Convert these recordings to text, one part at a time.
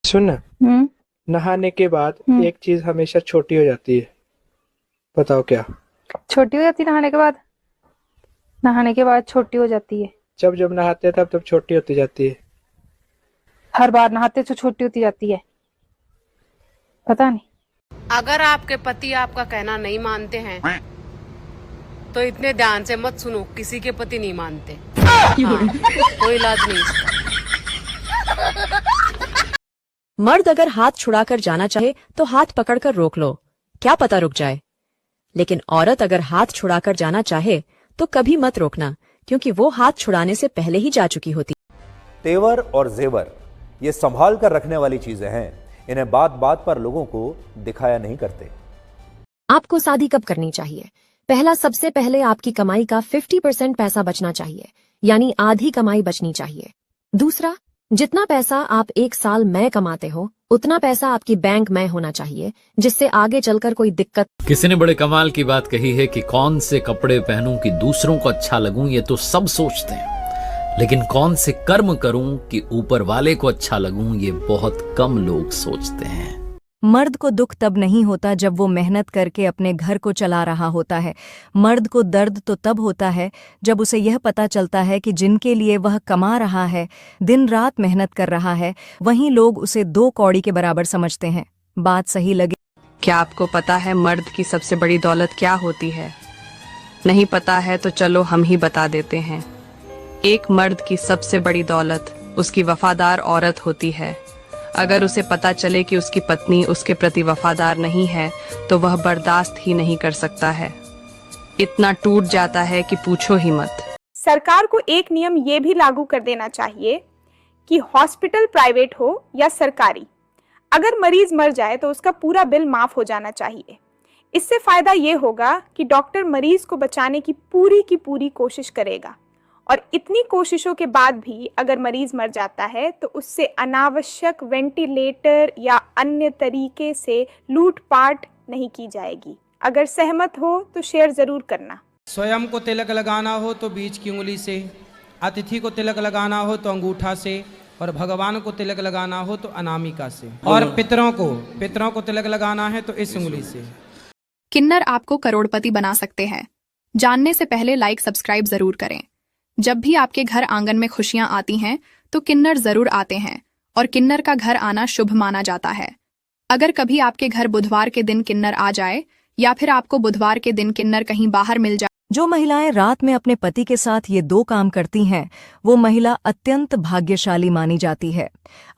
सुन ना, हम्म। नहाने के बाद एक चीज हमेशा छोटी हो जाती है। बताओ क्या? छोटी हो जाती है नहाने के बाद? नहाने के बाद छोटी हो जाती है? जब जब नहाते हैं तब तब छोटी होती जाती है। हर बार नहाते तो छोटी होती जाती है? पता नहीं। अगर आपके पति आपका कहना नहीं मानते हैं तो इतने ध्यान से मत सुनो, किसी के पति नहीं मानते। हाँ, कोई इलाज नहीं इसका। मर्द अगर हाथ छुड़ाकर जाना चाहे तो हाथ पकड़कर रोक लो, क्या पता रुक जाए। लेकिन औरत अगर हाथ छुड़ाकर जाना चाहे तो कभी मत रोकना, क्योंकि वो हाथ छुड़ाने से पहले ही जा चुकी होती। तेवर और जेवर ये संभाल कर रखने वाली चीजें हैं, इन्हें बात बात पर लोगों को दिखाया नहीं करते। आपको शादी कब करनी चाहिए? पहला, सबसे पहले आपकी कमाई का 50% पैसा बचना चाहिए, यानी आधी कमाई बचनी चाहिए। दूसरा, जितना पैसा आप एक साल में कमाते हो उतना पैसा आपकी बैंक में होना चाहिए, जिससे आगे चलकर कोई दिक्कत। किसी ने बड़े कमाल की बात कही है कि कौन से कपड़े पहनूं कि दूसरों को अच्छा लगूं, ये तो सब सोचते हैं, लेकिन कौन से कर्म करूं कि ऊपर वाले को अच्छा लगूं, ये बहुत कम लोग सोचते हैं। मर्द को दुख तब नहीं होता जब वो मेहनत करके अपने घर को चला रहा होता है। मर्द को दर्द तो तब होता है जब उसे यह पता चलता है कि जिनके लिए वह कमा रहा है, दिन रात मेहनत कर रहा है, वहीं लोग उसे 2 कौड़ी के बराबर समझते हैं। बात सही लगे? क्या आपको पता है मर्द की सबसे बड़ी दौलत क्या होती है? नहीं पता है तो चलो हम ही बता देते हैं। एक मर्द की सबसे बड़ी दौलत उसकी वफादार औरत होती है। अगर उसे पता चले कि उसकी पत्नी उसके प्रति वफादार नहीं है तो वह बर्दाश्त ही नहीं कर सकता है। इतना टूट जाता है कि पूछो ही मत। सरकार को एक नियम ये भी लागू कर देना चाहिए कि हॉस्पिटल प्राइवेट हो या सरकारी, अगर मरीज मर जाए तो उसका पूरा बिल माफ हो जाना चाहिए। इससे फायदा ये होगा कि डॉक्टर मरीज को बचाने की पूरी कोशिश करेगा, और इतनी कोशिशों के बाद भी अगर मरीज मर जाता है तो उससे अनावश्यक वेंटिलेटर या अन्य तरीके से लूटपाट नहीं की जाएगी। अगर सहमत हो तो शेयर जरूर करना। स्वयं को तिलक लगाना हो तो बीच की उंगली से, अतिथि को तिलक लगाना हो तो अंगूठा से, और भगवान को तिलक लगाना हो तो अनामिका से, और पितरों को तिलक लगाना है तो इस उंगली से। किन्नर आपको करोड़पति बना सकते हैं। जानने से पहले लाइक सब्सक्राइब जरूर करें। जब भी आपके घर आंगन में खुशियां आती हैं तो किन्नर जरूर आते हैं, और किन्नर का घर आना शुभ माना जाता है। अगर कभी आपके घर बुधवार के दिन किन्नर आ जाए, या फिर आपको बुधवार के दिन किन्नर कहीं बाहर मिल जाए। जो महिलाएं रात में अपने पति के साथ ये 2 काम करती हैं, वो महिला अत्यंत भाग्यशाली मानी जाती है।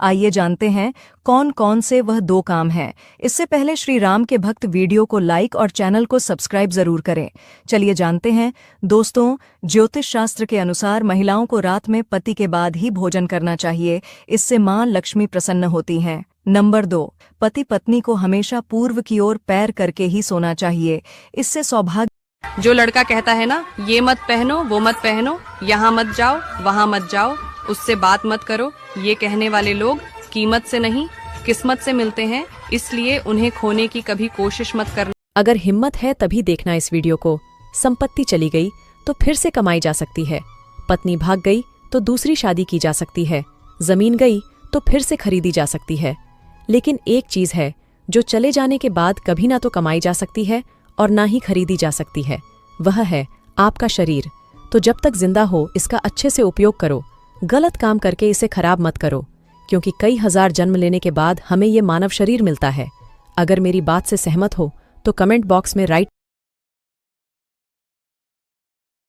आइए जानते हैं कौन कौन से वह 2 काम हैं। इससे पहले श्री राम के भक्त वीडियो को लाइक और चैनल को सब्सक्राइब जरूर करें। चलिए जानते हैं। दोस्तों, ज्योतिष शास्त्र के अनुसार महिलाओं को रात में पति के बाद ही भोजन करना चाहिए, इससे मां लक्ष्मी प्रसन्न होती हैं। नंबर 2, पति पत्नी को हमेशा पूर्व की ओर पैर करके ही सोना चाहिए, इससे सौभाग्य। जो लड़का कहता है ना, ये मत पहनो वो मत पहनो, यहाँ मत जाओ वहाँ मत जाओ, उससे बात मत करो, ये कहने वाले लोग कीमत से नहीं किस्मत से मिलते हैं, इसलिए उन्हें खोने की कभी कोशिश मत करना। अगर हिम्मत है तभी देखना इस वीडियो को। संपत्ति चली गई तो फिर से कमाई जा सकती है, पत्नी भाग गई तो दूसरी शादी की जा सकती है, जमीन गई तो फिर से खरीदी जा सकती है। लेकिन एक चीज है जो चले जाने के बाद कभी ना तो कमाई जा सकती है और ना ही खरीदी जा सकती है, वह है आपका शरीर। तो जब तक जिंदा हो इसका अच्छे से उपयोग करो, गलत काम करके इसे खराब मत करो, क्योंकि कई हजार जन्म लेने के बाद हमें ये मानव शरीर मिलता है। अगर मेरी बात से सहमत हो तो कमेंट बॉक्स में राइट